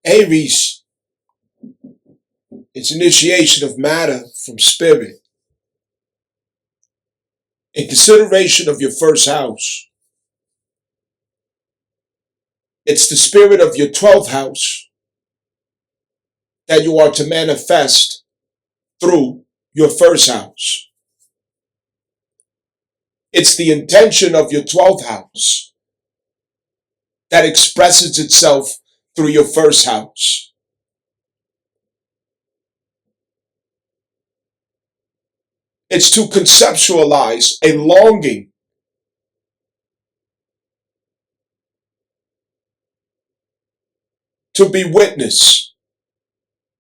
Aries is initiation of matter from spirit. In consideration of your first house, it's the spirit of your 12th house that you are to manifest through your first house. It's the intention of your 12th house that expresses itself through your first house. It's to conceptualize a longing to be witness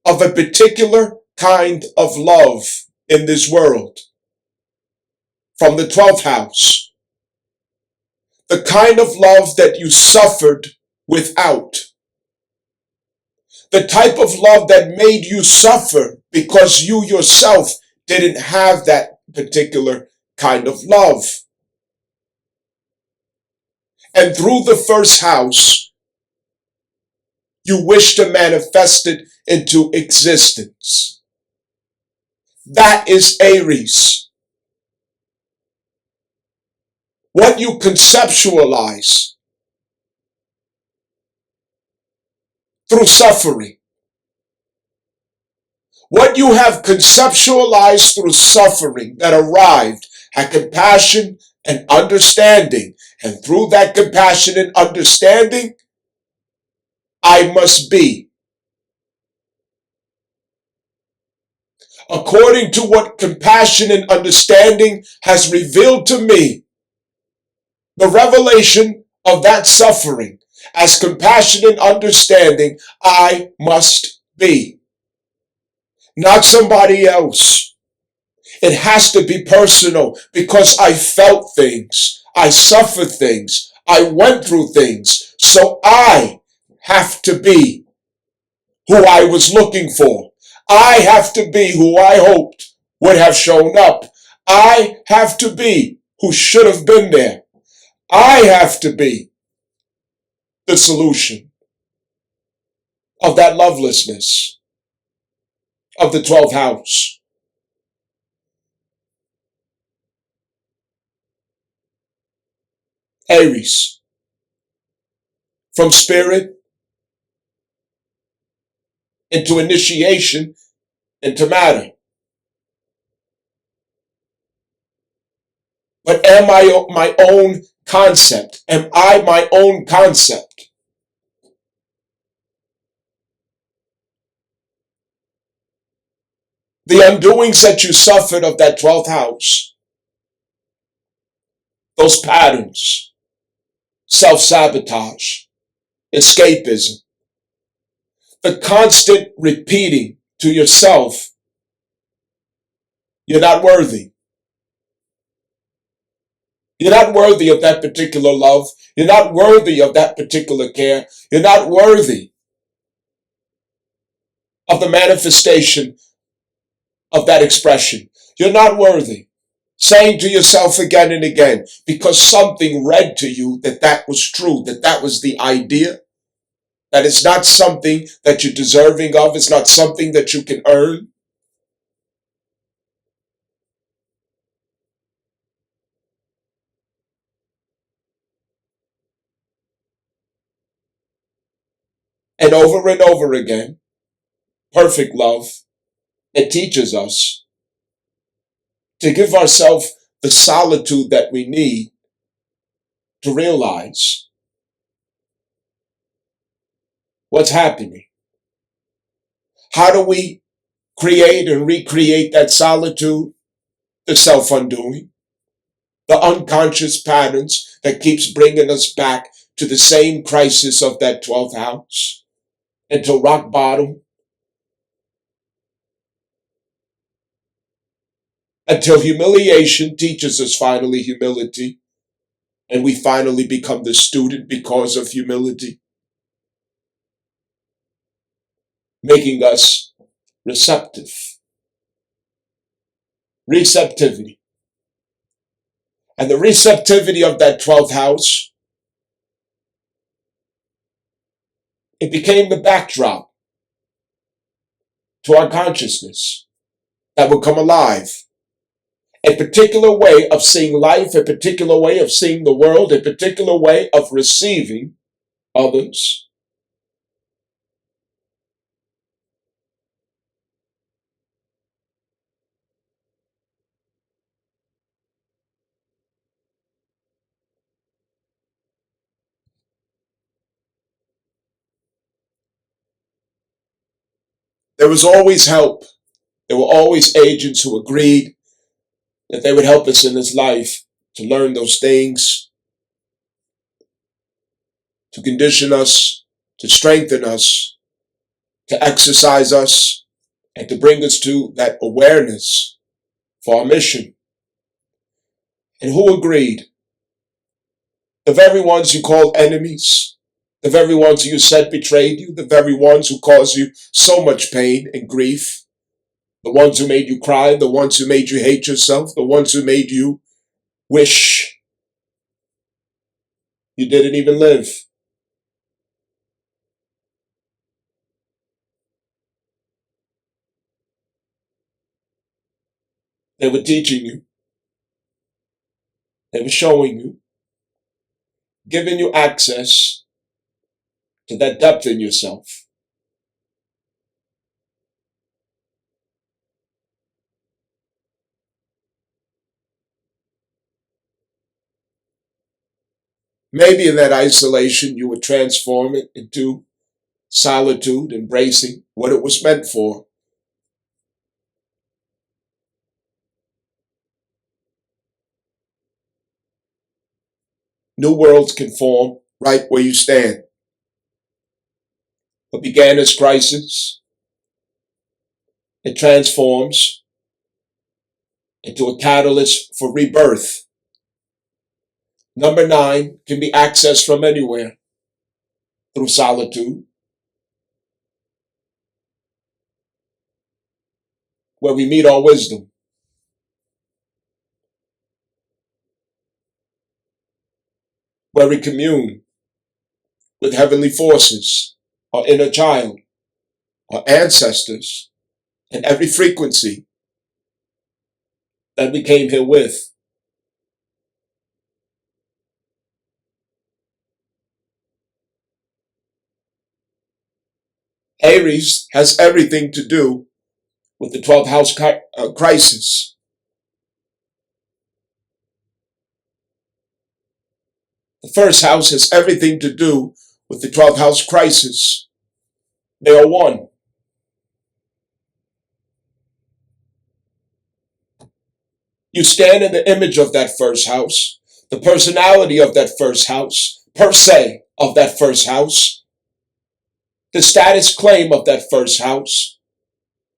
of a particular kind of love in this world from the 12th house. The kind of love that you suffered without. The type of love that made you suffer because you yourself didn't have that particular kind of love. And through the first house, you wish to manifest it into existence. That is Aries. What you conceptualize through suffering. What you have conceptualized through suffering that arrived at compassion and understanding. And through that compassion and understanding, I must be. According to what compassion and understanding has revealed to me, the revelation of that suffering as compassion and understanding, I must be. Not somebody else. It has to be personal because I felt things. I suffered things. I went through things. So I have to be who I was looking for. I have to be who I hoped would have shown up. I have to be who should have been there. I have to be the solution of that lovelessness of the 12th house. Aries, from spirit into initiation into matter. But am I my own concept? Am I my own concept? The undoings that you suffered of that 12th house, those patterns, self-sabotage, escapism, the constant repeating to yourself, you're not worthy. You're not worthy of that particular love. You're not worthy of that particular care. You're not worthy of the manifestation of that expression. You're not worthy. Saying to yourself again and again, because something read to you that that was true, that that was the idea, that it's not something that you're deserving of, it's not something that you can earn. And over again, perfect love, it teaches us to give ourselves the solitude that we need to realize what's happening. How do we create and recreate that solitude? The self-undoing, the unconscious patterns that keeps bringing us back to the same crisis of that 12th house, into rock bottom, until humiliation teaches us finally humility, and we finally become the student because of humility, making us receptive. Receptivity. And the receptivity of that 12th house It became the backdrop to our consciousness that would come alive. A particular way of seeing life, a particular way of seeing the world, a particular way of receiving others. There was always help. There were always agents who agreed that they would help us in this life to learn those things, to condition us, to strengthen us, to exercise us, and to bring us to that awareness for our mission. And who agreed? The very ones you called enemies, the very ones who you said betrayed you, the very ones who caused you so much pain and grief, the ones who made you cry, the ones who made you hate yourself, the ones who made you wish you didn't even live. They were teaching you. They were showing you, giving you access to that depth in yourself. Maybe in that isolation, you would transform it into solitude, embracing what it was meant for. New worlds can form right where you stand. What began as crisis, it transforms into a catalyst for rebirth. Number 9 can be accessed from anywhere through solitude, where we meet our wisdom, where we commune with heavenly forces, our inner child, our ancestors, and every frequency that we came here with. Aries has everything to do with the 12th house crisis. The first house has everything to do with the 12th house crisis. They are one. You stand in the image of that first house, the personality of that first house, per se of that first house, the status claim of that first house.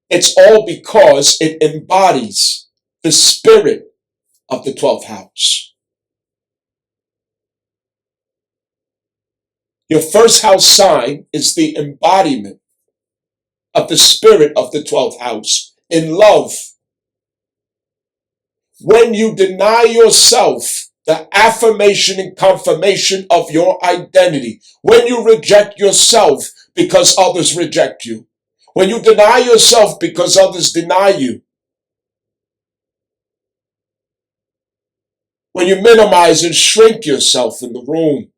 It's all because it embodies the spirit of the 12th house. Your first house sign is the embodiment of the spirit of the 12th house in love. When you deny yourself the affirmation and confirmation of your identity, when you reject yourself because others reject you, when you deny yourself because others deny you, when you minimize and shrink yourself in the room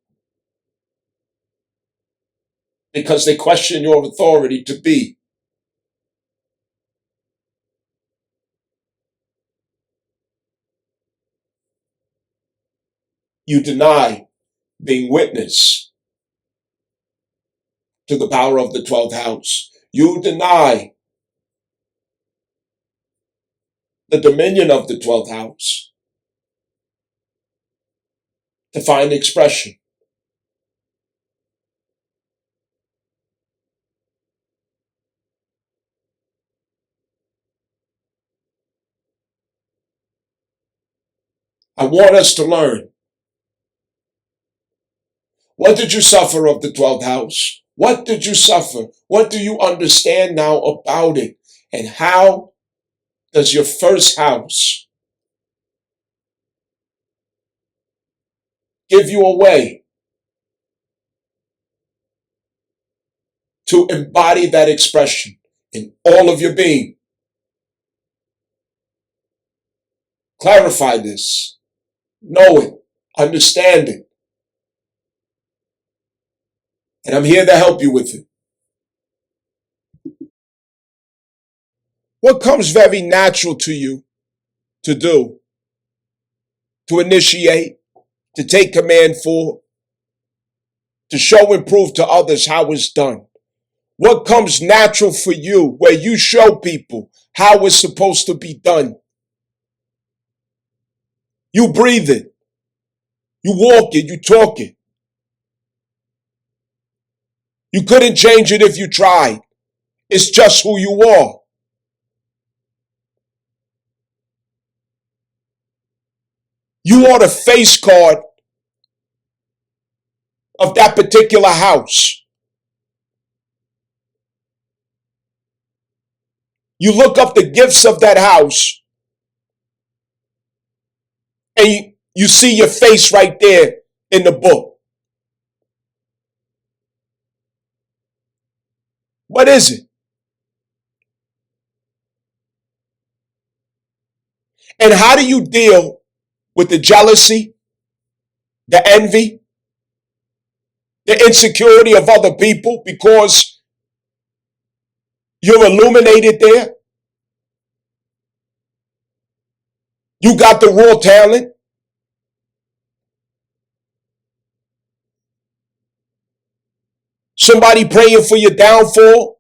because they question your authority to be, you deny being witness to the power of the 12th house. You deny the dominion of the 12th house to find expression. I want us to learn. What did you suffer of the 12th house? What did you suffer? What do you understand now about it? And how does your first house give you a way to embody that expression in all of your being. Clarify this. Know it. Understand it. And I'm here to help you with it. What comes very natural to you to do, to initiate, to take command for, to show and prove to others how it's done? What comes natural for you where you show people how it's supposed to be done? You breathe it. You walk it. You talk it. You couldn't change it if you tried. It's just who you are. You are the face card of that particular house. You look up the gifts of that house and you see your face right there in the book. What is it? And how do you deal with the jealousy, the envy, the insecurity of other people because you're illuminated there? You got the raw talent. Somebody praying for your downfall.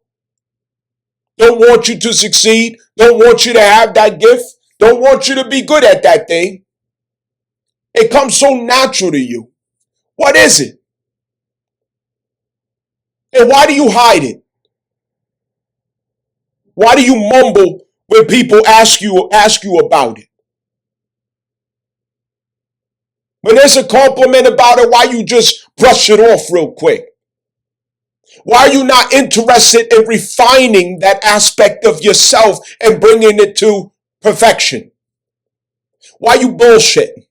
Don't want you to succeed. Don't want you to have that gift. Don't want you to be good at that thing. It comes so natural to you. What is it? And why do you hide it? Why do you mumble when people ask you about it? When there's a compliment about it, why you just brush it off real quick? Why are you not interested in refining that aspect of yourself and bringing it to perfection? Why you bullshitting?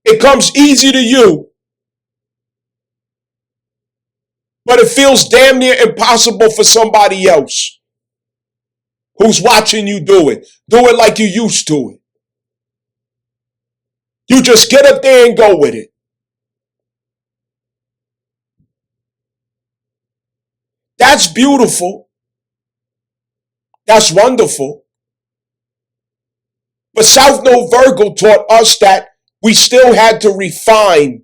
It comes easy to you, but it feels damn near impossible for somebody else who's watching you do it. Do it like you used to it. You just get up there and go with it. That's beautiful. That's wonderful. But South Node Virgo taught us that we still had to refine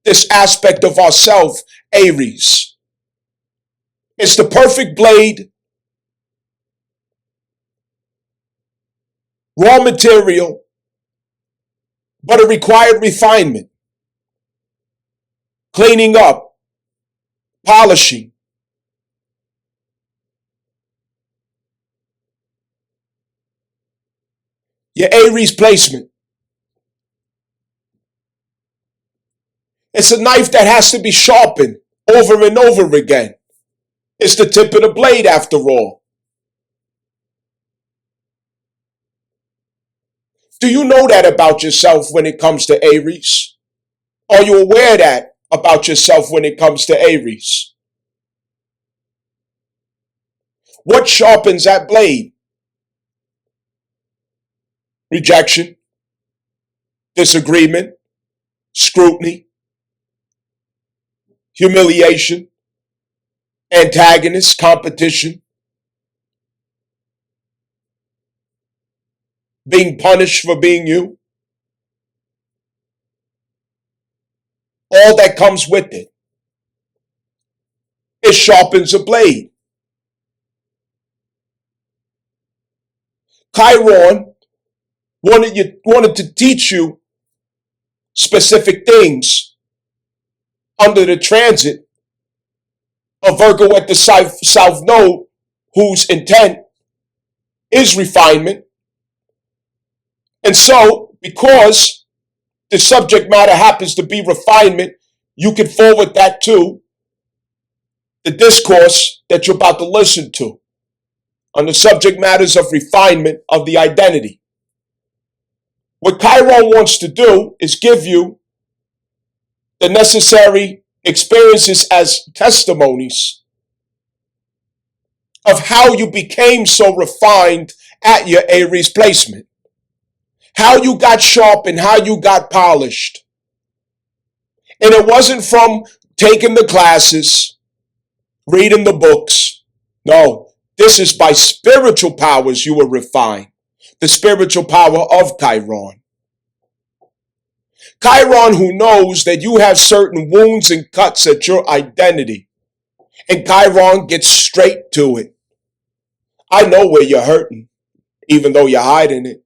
this aspect of ourself, Aries. It's the perfect blade, raw material, but it required refinement, cleaning up, polishing. Your Aries placement. It's a knife that has to be sharpened over and over again. It's the tip of the blade after all. Do you know that about yourself when it comes to Aries? Are you aware that about yourself when it comes to Aries? What sharpens that blade? Rejection, disagreement, scrutiny, humiliation, antagonist, competition, being punished for being you. All that comes with it. It sharpens a blade. Chiron wanted to teach you specific things under the transit of Virgo at the South Node, whose intent is refinement. And so, because the subject matter happens to be refinement, you can forward that to the discourse that you're about to listen to on the subject matters of refinement of the identity. What Chiron wants to do is give you the necessary experiences as testimonies of how you became so refined at your Aries placement, how you got sharp and how you got polished. And it wasn't from taking the classes, reading the books. No, this is by spiritual powers you were refined. The spiritual power of Chiron. Chiron, who knows that you have certain wounds and cuts at your identity. And Chiron gets straight to it. I know where you're hurting, even though you're hiding it.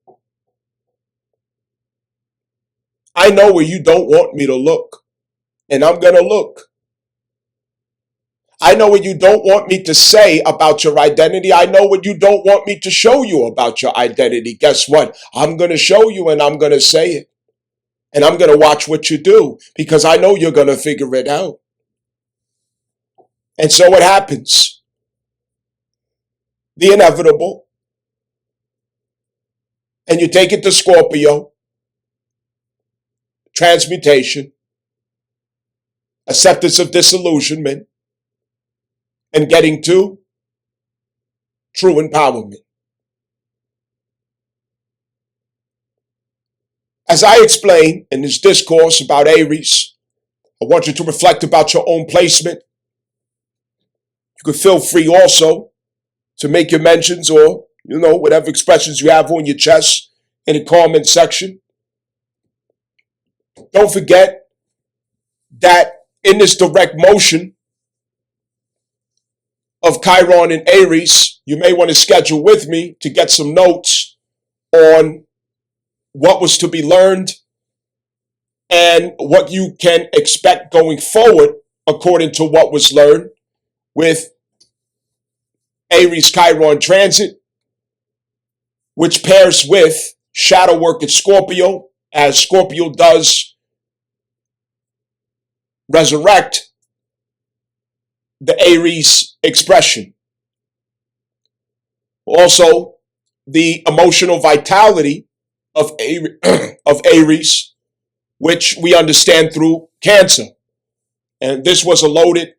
I know where you don't want me to look, and I'm going to look. I know what you don't want me to say about your identity. I know what you don't want me to show you about your identity. Guess what? I'm going to show you and I'm going to say it. And I'm going to watch what you do because I know you're going to figure it out. And so what happens? The inevitable. And you take it to Scorpio. Transmutation. Acceptance of disillusionment. And getting to true empowerment. As I explain in this discourse about Aries, I want you to reflect about your own placement. You can feel free also to make your mentions or, whatever expressions you have on your chest in the comment section. Don't forget that in this direct motion of Chiron and Aries, you may want to schedule with me to get some notes on what was to be learned and what you can expect going forward according to what was learned with Aries Chiron transit, which pairs with shadow work at Scorpio, as Scorpio does resurrect the Aries expression. Also, the emotional vitality of Aries, which we understand through Cancer. And this was a loaded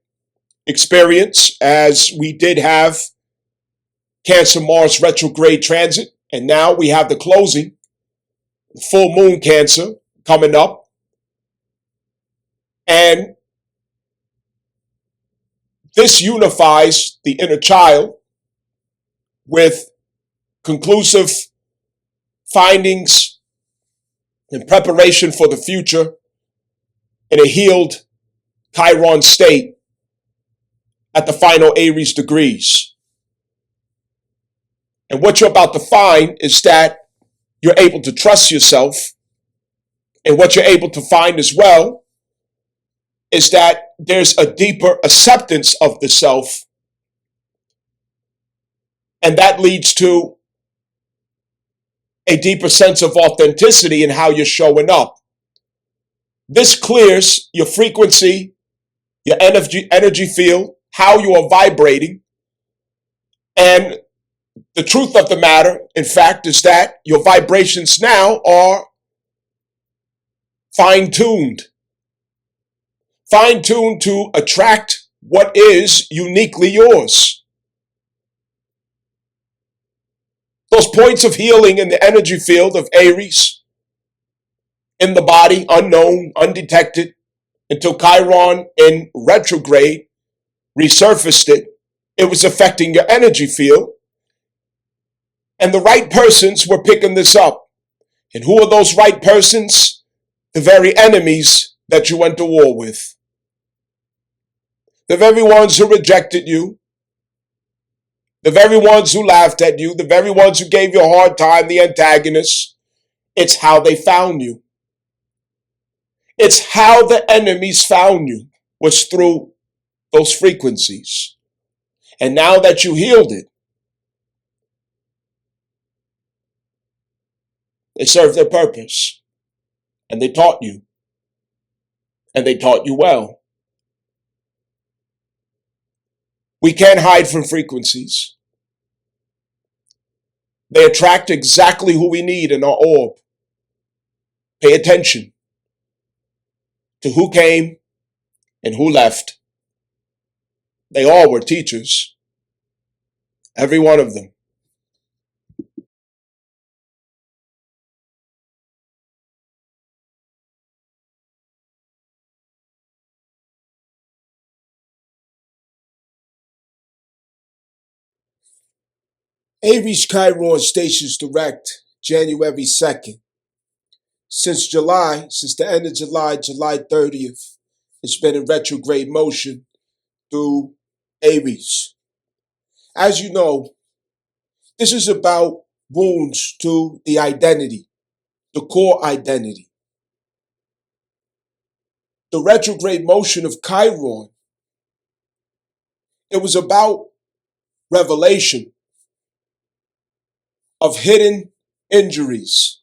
experience as we did have Cancer Mars retrograde transit. And now we have the closing, full moon Cancer coming up. And this unifies the inner child with conclusive findings and preparation for the future in a healed Chiron state at the final Aries degrees. And what you're about to find is that you're able to trust yourself. And what you're able to find as well is that there's a deeper acceptance of the self. And that leads to a deeper sense of authenticity in how you're showing up. This clears your frequency, your energy field, how you are vibrating. And the truth of the matter, in fact, is that your vibrations now are fine-tuned. Fine-tuned to attract what is uniquely yours. Those points of healing in the energy field of Aries, in the body, unknown, undetected, until Chiron in retrograde resurfaced it. It was affecting your energy field. And the right persons were picking this up. And who are those right persons? The very enemies that you went to war with. The very ones who rejected you. The very ones who laughed at you. The very ones who gave you a hard time, the antagonists. It's how they found you. It's how the enemies found you, was through those frequencies. And now that you healed it, they served their purpose. And they taught you. And they taught you well. We can't hide from frequencies. They attract exactly who we need in our orb. Pay attention to who came and who left. They all were teachers, every one of them. Aries Chiron stations direct January 2nd. Since the end of July, July 30th, it's been in retrograde motion through Aries. As you know, this is about wounds to the identity, the core identity. The retrograde motion of Chiron, it was about revelation of hidden injuries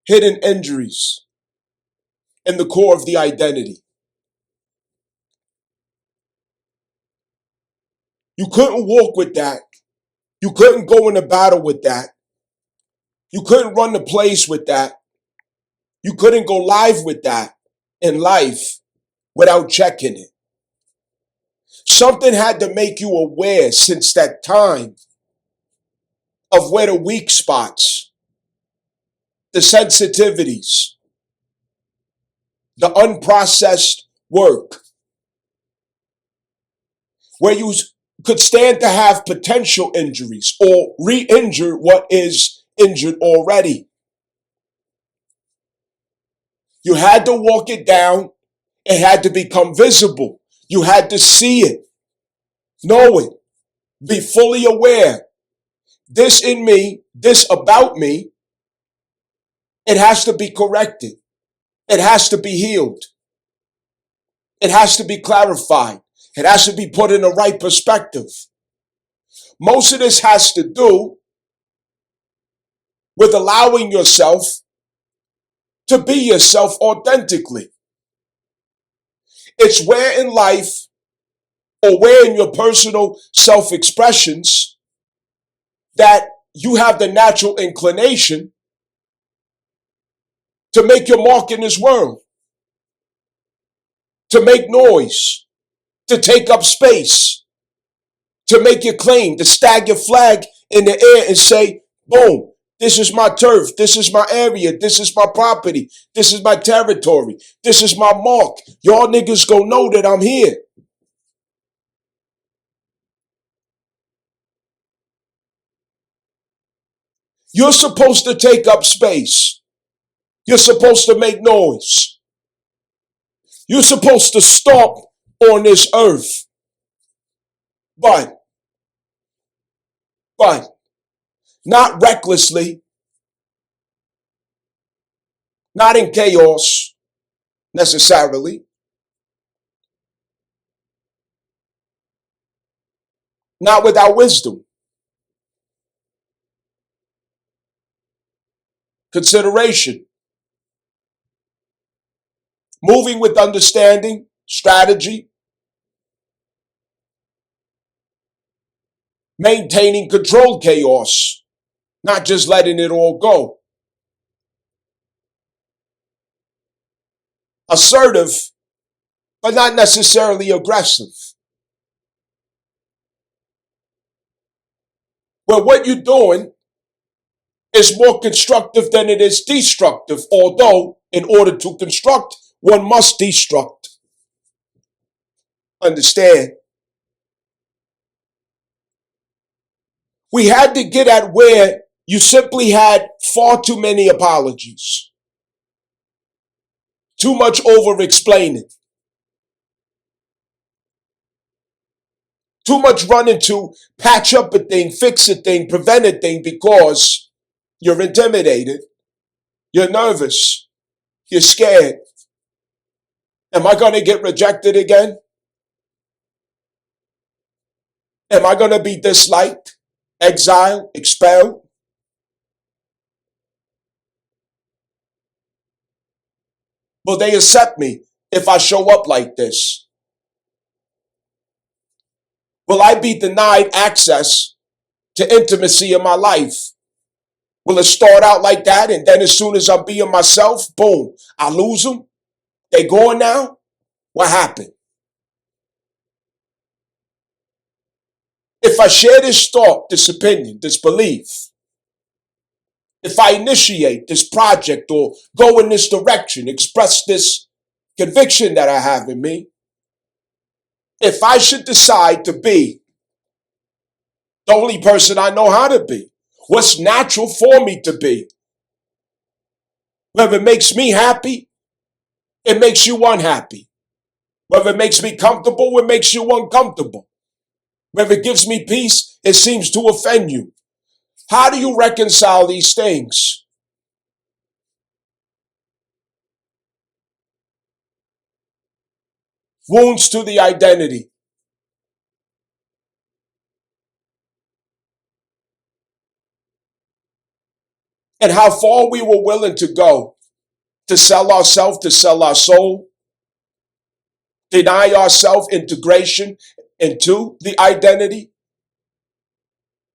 in the core of the identity. You couldn't walk with that. You couldn't go into battle with that. You couldn't run the place with that. You couldn't go live with that in life without checking it. Something had to make you aware since that time of where the weak spots, the sensitivities, the unprocessed work, where you could stand to have potential injuries or re-injure what is injured already. You had to walk it down. It had to become visible. You had to see it, know it, be fully aware. This in me, this about me, it has to be corrected. It has to be healed. It has to be clarified. It has to be put in the right perspective. Most of this has to do with allowing yourself to be yourself authentically. It's where in life or where in your personal self-expressions that you have the natural inclination to make your mark in this world, to make noise, to take up space, to make your claim, to stag your flag in the air and say, boom, this is my turf, this is my area, this is my property, this is my territory, this is my mark. Y'all niggas gonna know that I'm here. You're supposed to take up space. You're supposed to make noise. You're supposed to stomp on this earth. But not recklessly, not in chaos necessarily, not without wisdom, consideration, moving with understanding, strategy, maintaining controlled chaos, not just letting it all go. Assertive, but not necessarily aggressive. Where what you're doing is more constructive than it is destructive, although in order to construct, one must destruct. Understand? We had to get at where you simply had far too many apologies, too much over-explaining, too much running to patch up a thing, fix a thing, prevent a thing because you're intimidated, you're nervous, you're scared. Am I going to get rejected again? Am I going to be disliked, exiled, expelled? Will they accept me if I show up like this? Will I be denied access to intimacy in my life? Will it start out like that and then as soon as I'm being myself, boom, I lose them? They going now? What happened? If I share this thought, this opinion, this belief, if I initiate this project or go in this direction, express this conviction that I have in me, if I should decide to be the only person I know how to be, what's natural for me to be, whether it makes me happy, it makes you unhappy. Whether it makes me comfortable, it makes you uncomfortable. Whether it gives me peace, it seems to offend you. How do you reconcile these things? Wounds to the identity. And how far we were willing to go to sell ourselves, to sell our soul, deny ourselves integration into the identity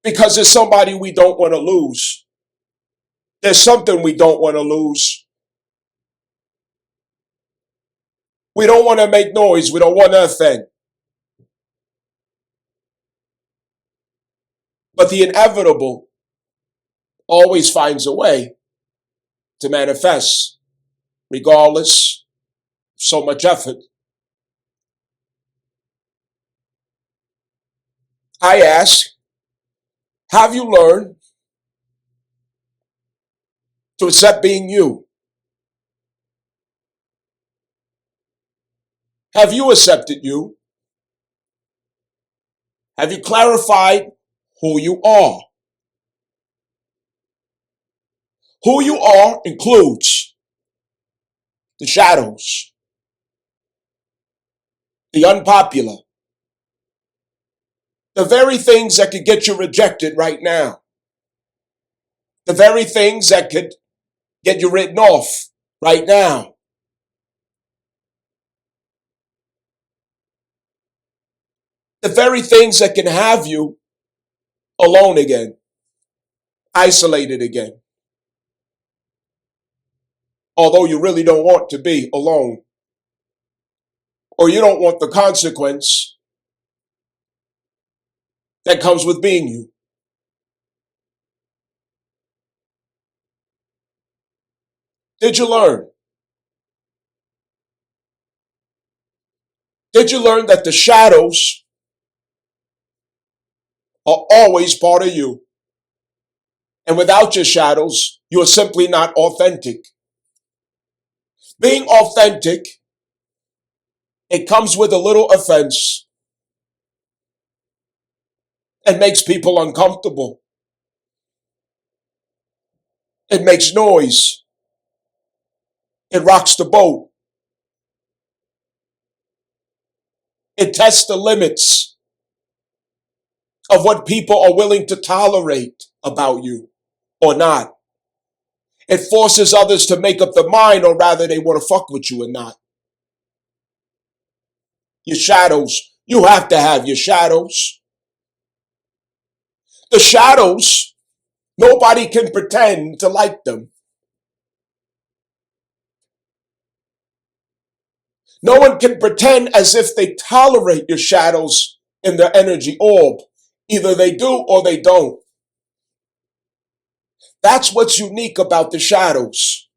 because there's somebody we don't want to lose. There's something we don't want to lose. We don't want to make noise. We don't want to offend. But the inevitable always finds a way to manifest, regardless of so much effort. I ask, have you learned to accept being you? Have you accepted you? Have you clarified who you are? Who you are includes the shadows, the unpopular, the very things that could get you rejected right now, the very things that could get you written off right now, the very things that can have you alone again, isolated again, although you really don't want to be alone, or you don't want the consequence that comes with being you. Did you learn? Did you learn that the shadows are always part of you? And without your shadows, you are simply not authentic. Being authentic, it comes with a little offense and makes people uncomfortable. It makes noise. It rocks the boat. It tests the limits of what people are willing to tolerate about you or not. It forces others to make up their mind, or rather they want to fuck with you or not. Your shadows. You have to have your shadows. The shadows, nobody can pretend to like them. No one can pretend as if they tolerate your shadows in their energy orb. Either they do or they don't. That's what's unique about the shadows.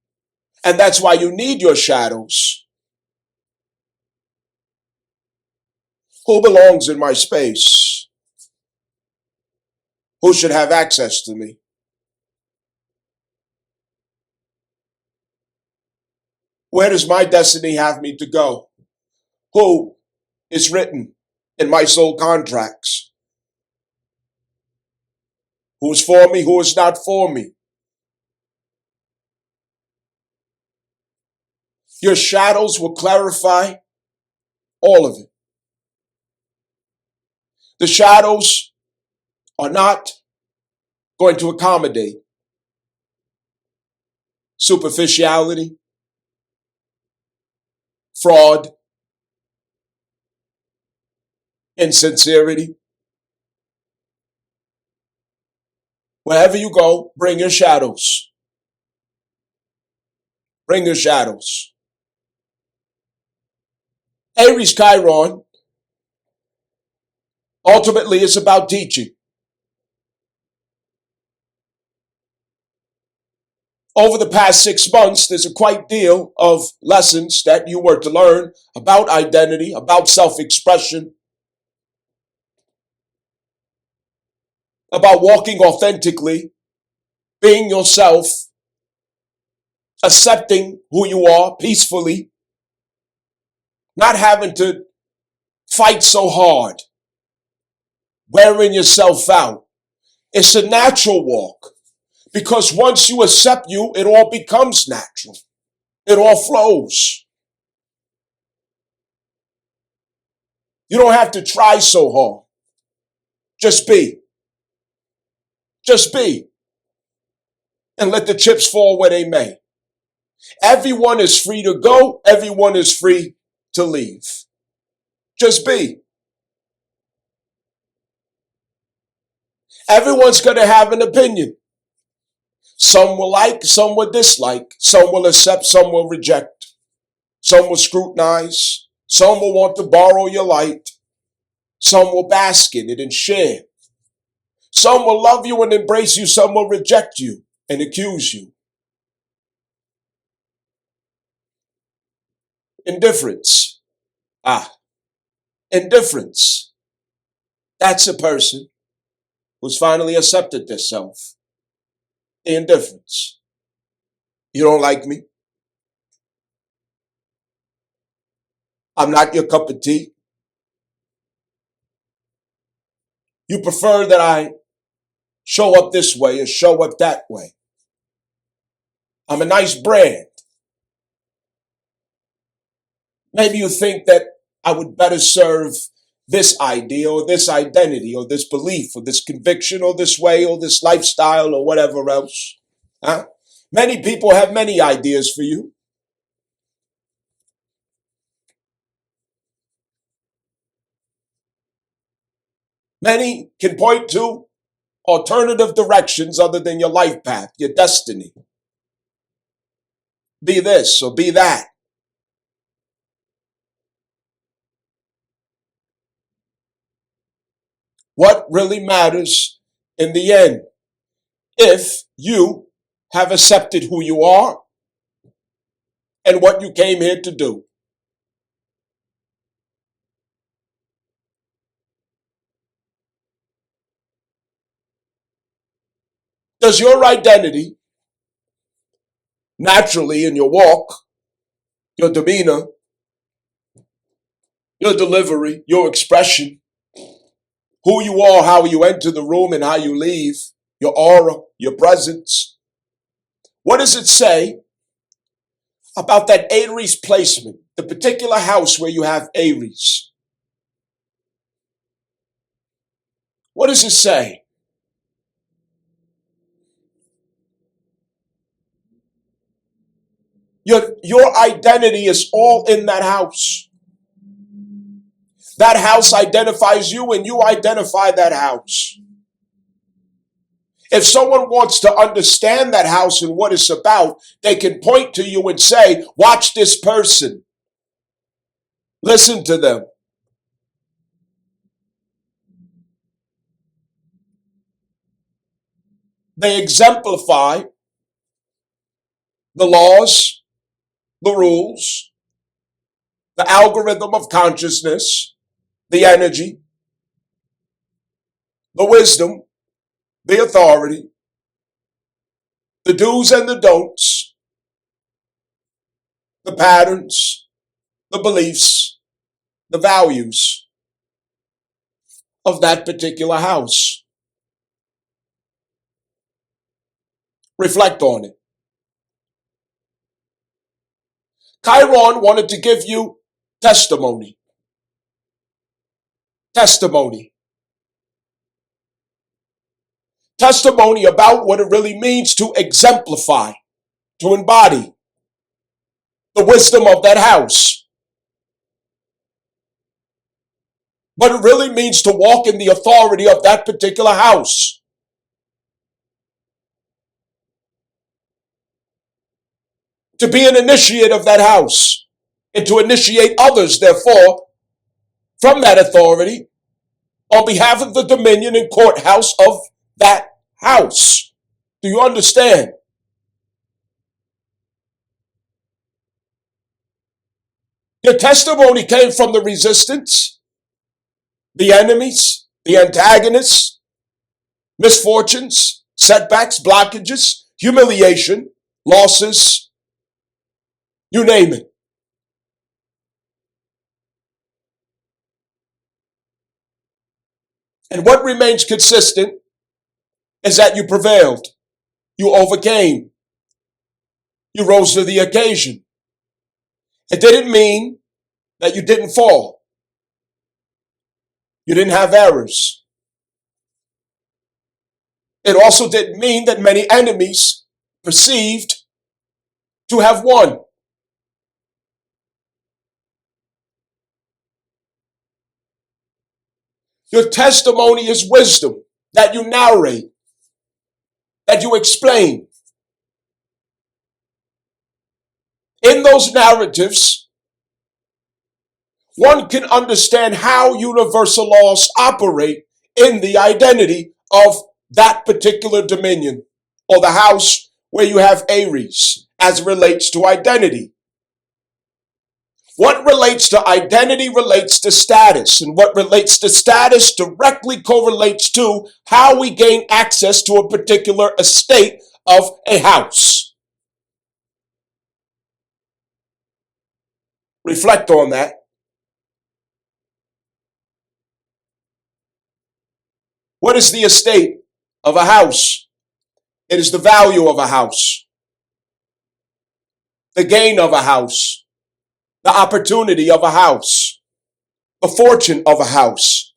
And that's why you need your shadows. Who belongs in my space? Who should have access to me? Where does my destiny have me to go? Who is written in my soul contracts? Who's for me? Who is not for me? Your shadows will clarify all of it. The shadows are not going to accommodate superficiality, fraud, insincerity. Wherever you go, bring your shadows. Bring your shadows. Aries Chiron ultimately is about teaching. Over the past 6 months, there's a quite deal of lessons that you were to learn about identity, about self-expression, about walking authentically, being yourself, accepting who you are peacefully, not having to fight so hard, wearing yourself out. It's a natural walk because once you accept you, it all becomes natural. It all flows. You don't have to try so hard. Just be. Just be. And let the chips fall where they may. Everyone is free to go. Everyone is free to leave. Just be. Everyone's going to have an opinion. Some will like, some will dislike. Some will accept, some will reject. Some will scrutinize. Some will want to borrow your light. Some will bask in it and share. Some will love you and embrace you. Some will reject you and accuse you. Indifference. Indifference. That's a person who's finally accepted themselves. Indifference. You don't like me? I'm not your cup of tea. You prefer that I show up this way or show up that way. I'm a nice brand. Maybe you think that I would better serve this idea or this identity or this belief or this conviction or this way or this lifestyle or whatever else. Huh? Many people have many ideas for you. Many can point to alternative directions other than your life path, your destiny. Be this or be that. What really matters in the end, if you have accepted who you are and what you came here to do. Does your identity naturally in your walk, your demeanor, your delivery, your expression, who you are, how you enter the room and how you leave, your aura, your presence? What does it say about that Aries placement, the particular house where you have Aries? What does it say? Your identity is all in that house. That house identifies you and you identify that house. If someone wants to understand that house and what it's about, they can point to you and say, watch this person. Listen to them. They exemplify the laws, the rules, the algorithm of consciousness, the energy, the wisdom, the authority, the do's and the don'ts, the patterns, the beliefs, the values of that particular house. Reflect on it. Chiron wanted to give you testimony. Testimony. Testimony about what it really means to exemplify, to embody the wisdom of that house. What it really means to walk in the authority of that particular house. To be an initiate of that house. and to initiate others, therefore, from that authority on behalf of the dominion and courthouse of that house. Do you understand? Your testimony came from the resistance, the enemies, the antagonists, misfortunes, setbacks, blockages, humiliation, losses, you name it. And what remains consistent is that you prevailed, you overcame, you rose to the occasion. It didn't mean that you didn't fall. You didn't have errors. It also didn't mean that many enemies perceived to have won. Your testimony is wisdom that you narrate, that you explain. In those narratives, one can understand how universal laws operate in the identity of that particular dominion or the house where you have Aries as it relates to identity. What relates to identity relates to status, and what relates to status directly correlates to how we gain access to a particular estate of a house. Reflect on that. What is the estate of a house? It is the value of a house, the gain of a house, the opportunity of a house, the fortune of a house,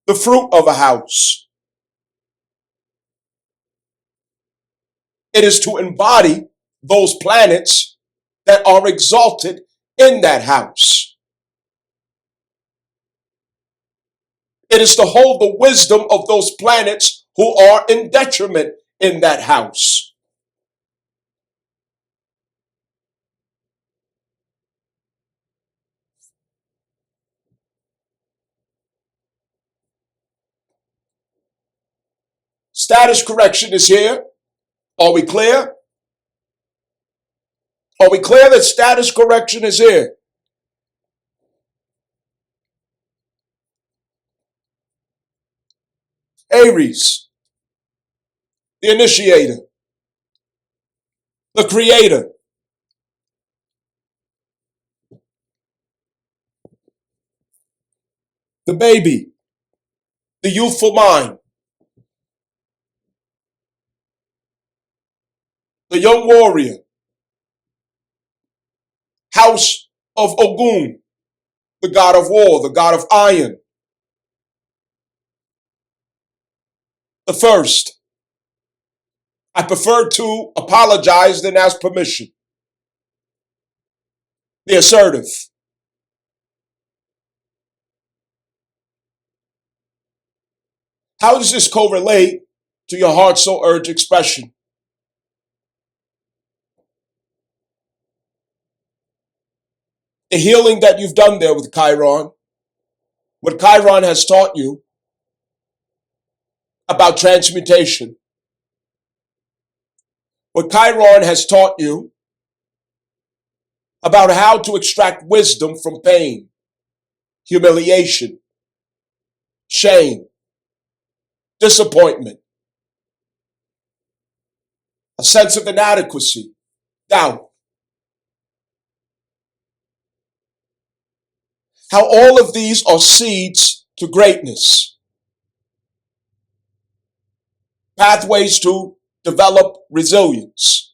the fruit of a house. It is to embody those planets that are exalted in that house. It is to hold the wisdom of those planets who are in detriment in that house. Status correction is here. Are we clear? Are we clear that status correction is here? Aries, the initiator, the creator, the baby, the youthful mind, the young warrior, house of Ogun, the god of war, the god of iron, the first. I prefer to apologize than ask permission. The assertive. How does this correlate to your heart, soul, urge expression? The healing that you've done there with Chiron, what Chiron has taught you about transmutation, what Chiron has taught you about how to extract wisdom from pain, humiliation, shame, disappointment, a sense of inadequacy, doubt. How all of these are seeds to greatness, pathways to develop resilience.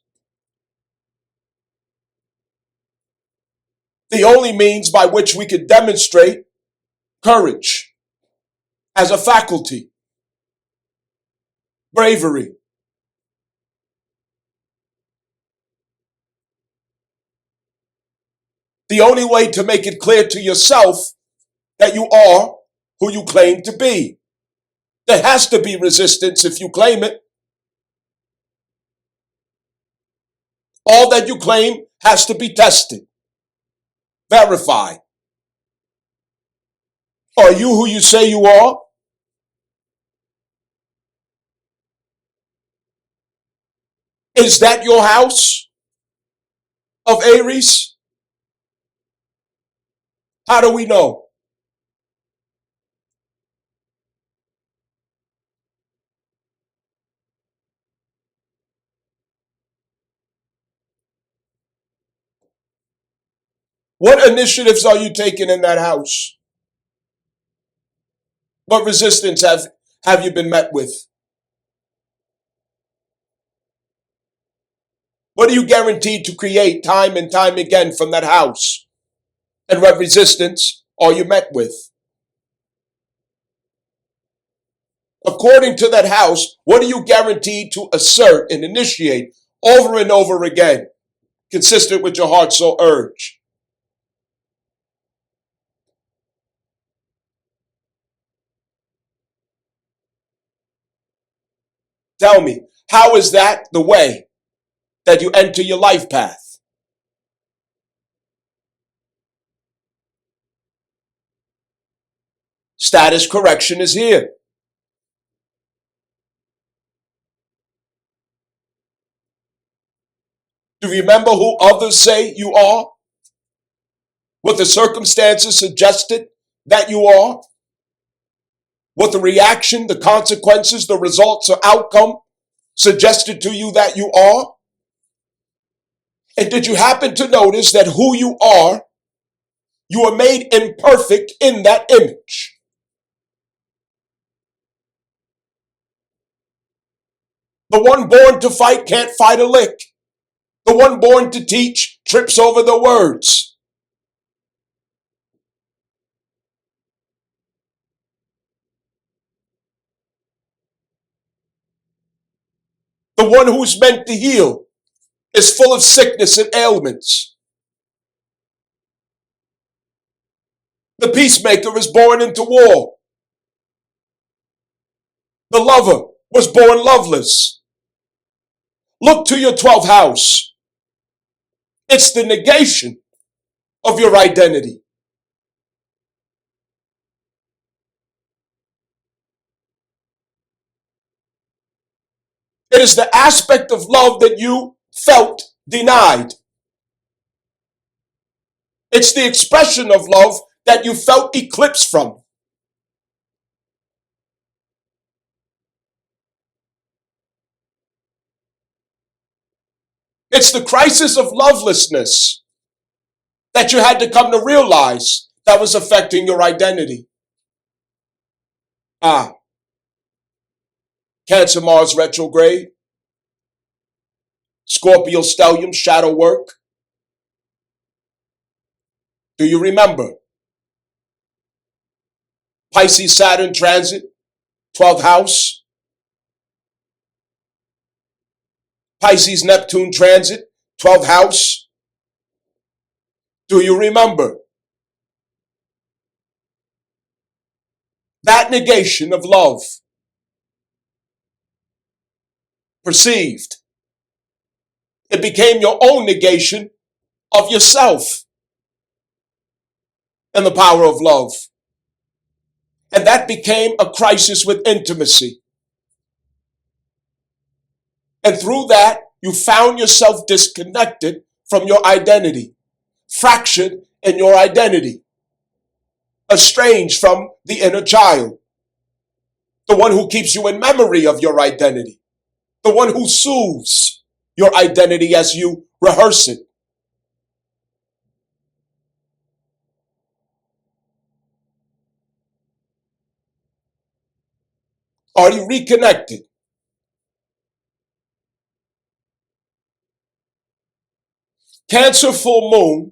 The only means by which we can demonstrate courage as a faculty, bravery. The only way to make it clear to yourself that you are who you claim to be. There has to be resistance if you claim it. All that you claim has to be tested, verified. Are you who you say you are? Is that your house of Aries? How do we know? What initiatives are you taking in that house? What resistance have you been met with? What are you guaranteed to create time and time again from that house? And what resistance are you met with? According to that house, what are you guaranteed to assert and initiate over and over again, consistent with your heart soul urge? Tell me, how is that the way that you enter your life path? Status correction is here. Do you remember who others say you are? What the circumstances suggested that you are? What the reaction, the consequences, the results or outcome suggested to you that you are? And did you happen to notice that who you are made imperfect in that image? The one born to fight can't fight a lick. The one born to teach trips over the words. The one who's meant to heal is full of sickness and ailments. The peacemaker is born into war. The lover was born loveless. Look to your 12th house. It's the negation of your identity. It is the aspect of love that you felt denied. It's the expression of love that you felt eclipsed from. It's the crisis of lovelessness that you had to come to realize that was affecting your identity. Cancer Mars retrograde, Scorpio stellium shadow work. Do you remember? Pisces Saturn transit, 12th house. Pisces Neptune transit, 12th house. Do you remember? That negation of love, perceived, it became your own negation of yourself and the power of love. And that became a crisis with intimacy. And through that, you found yourself disconnected from your identity, fractured in your identity, estranged from the inner child, the one who keeps you in memory of your identity, the one who soothes your identity as you rehearse it. Are you reconnected? Cancer full moon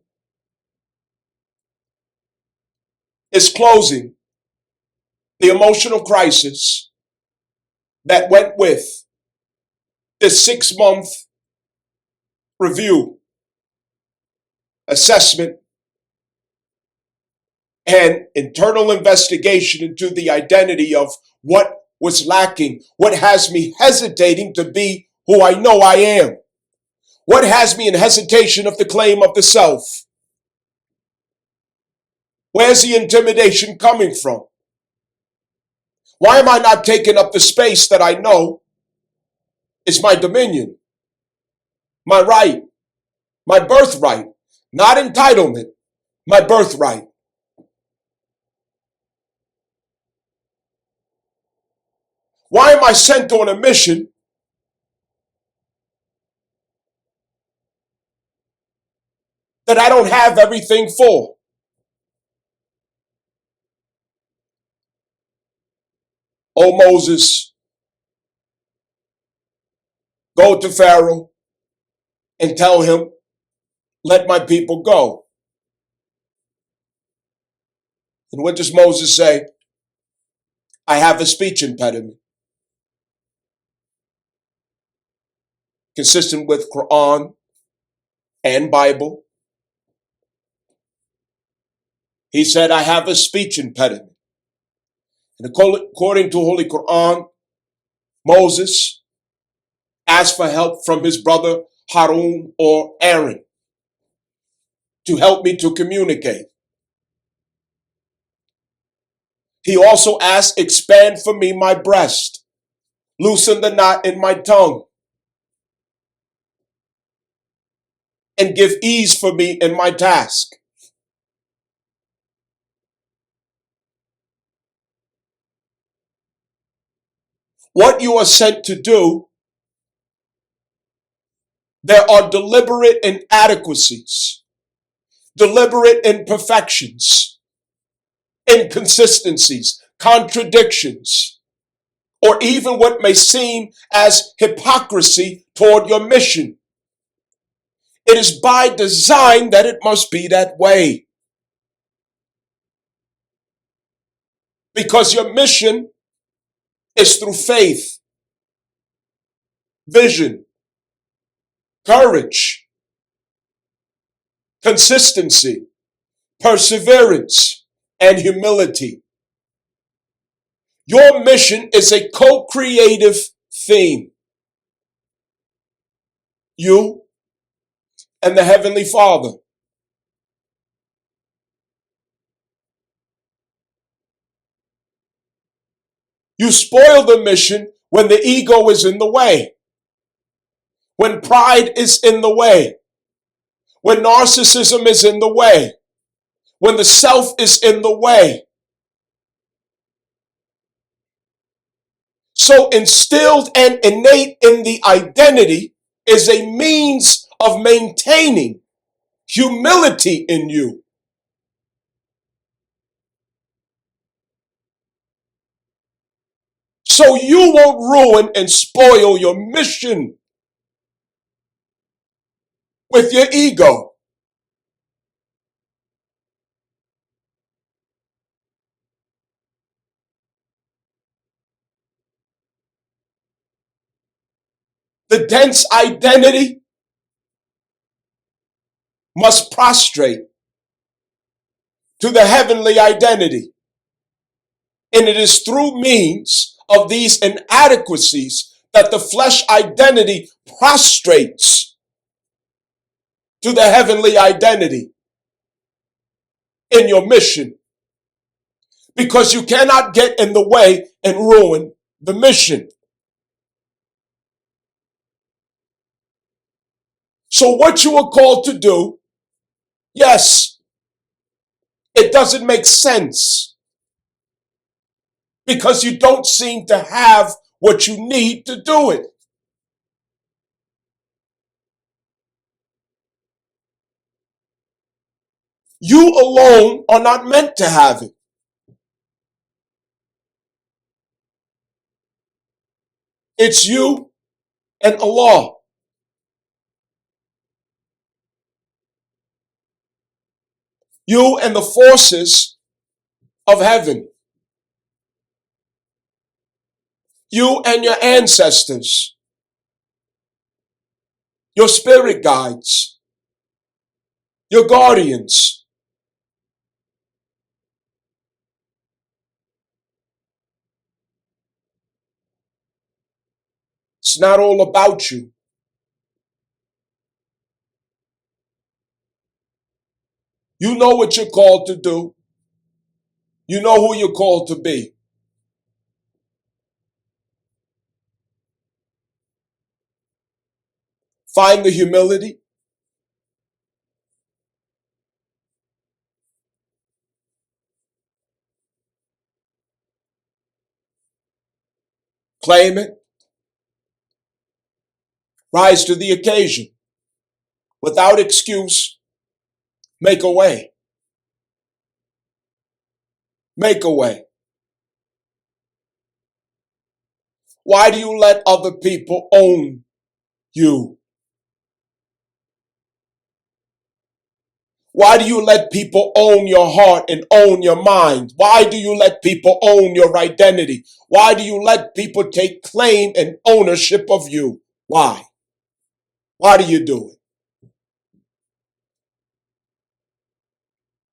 is closing the emotional crisis that went with this 6-month review, assessment, and internal investigation into the identity of what was lacking, what has me hesitating to be who I know I am, What has me in hesitation of the claim of the self? Where's the intimidation coming from? Why am I not taking up the space that I know is my dominion, my right, my birthright, not entitlement, my birthright? Why am I sent on a mission that I don't have everything for? Oh, Moses, go to Pharaoh and tell him, let my people go. And what does Moses say? I have a speech impediment. Consistent with Quran and Bible. He said, I have a speech impediment. And according to Holy Quran, Moses asked for help from his brother Harun or Aaron to help me to communicate. He also asked, expand for me my breast, loosen the knot in my tongue, and give ease for me in my task. What you are sent to do, there are deliberate inadequacies, deliberate imperfections, inconsistencies, contradictions, or even what may seem as hypocrisy toward your mission. It is by design that it must be that way. Because your mission is through faith, vision, courage, consistency, perseverance, and humility. Your mission is a co-creative theme. You and the Heavenly Father. You spoil the mission when the ego is in the way, when pride is in the way, when narcissism is in the way, when the self is in the way. So instilled and innate in the identity is a means of maintaining humility in you. So you won't ruin and spoil your mission with your ego. The dense identity must prostrate to the heavenly identity. And it is through means of these inadequacies that the flesh identity prostrates to the heavenly identity in your mission. Because you cannot get in the way and ruin the mission. So what you are called to do, yes, it doesn't make sense because you don't seem to have what you need to do it. You alone are not meant to have it. It's you and Allah. You and the forces of heaven. You and your ancestors. Your spirit guides. Your guardians. It's not all about you. You know what you're called to do. You know who you're called to be. Find the humility. Claim it. Rise to the occasion. Without excuse, make a way. Make a way. Why do you let other people own you? Why do you let people own your heart and own your mind? Why do you let people own your identity? Why do you let people take claim and ownership of you? Why? Why do you do it?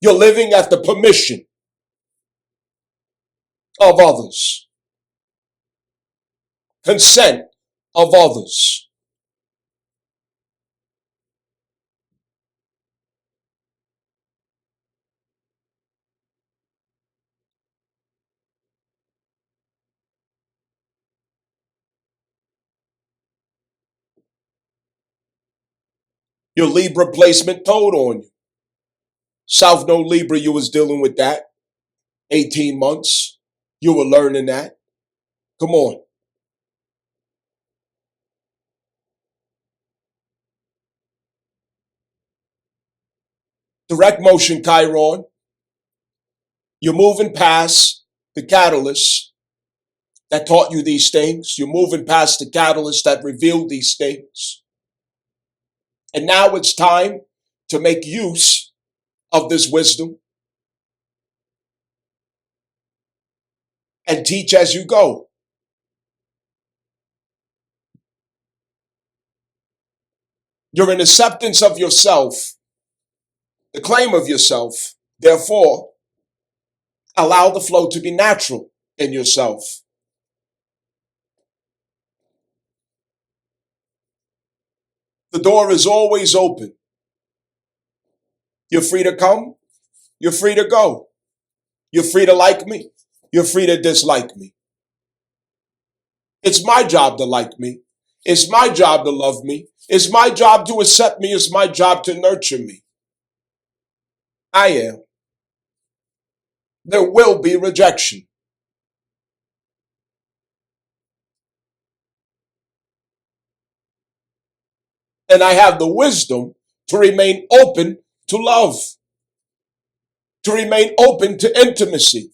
You're living at the permission of others, consent of others. Your Libra placement told on you. South Node Libra, you was dealing with that. 18 months. You were learning that. Come on. Direct motion, Chiron. You're moving past the catalyst that taught you these things. You're moving past the catalyst that revealed these things. And now it's time to make use of this wisdom and teach as you go. You're in acceptance of yourself, the claim of yourself. Therefore, allow the flow to be natural in yourself. The door is always open. You're free to come. You're free to go. You're free to like me. You're free to dislike me. It's my job to like me. It's my job to love me. It's my job to accept me. It's my job to nurture me. I am. There will be rejection. And I have the wisdom to remain open to love, to remain open to intimacy,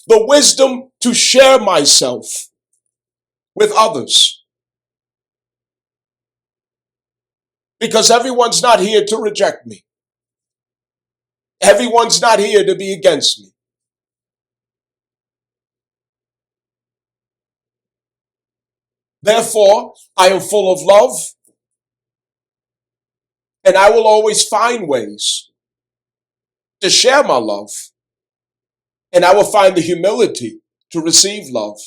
the wisdom to share myself with others. Because everyone's not here to reject me. Everyone's not here to be against me. Therefore, I am full of love, and I will always find ways to share my love, and I will find the humility to receive love.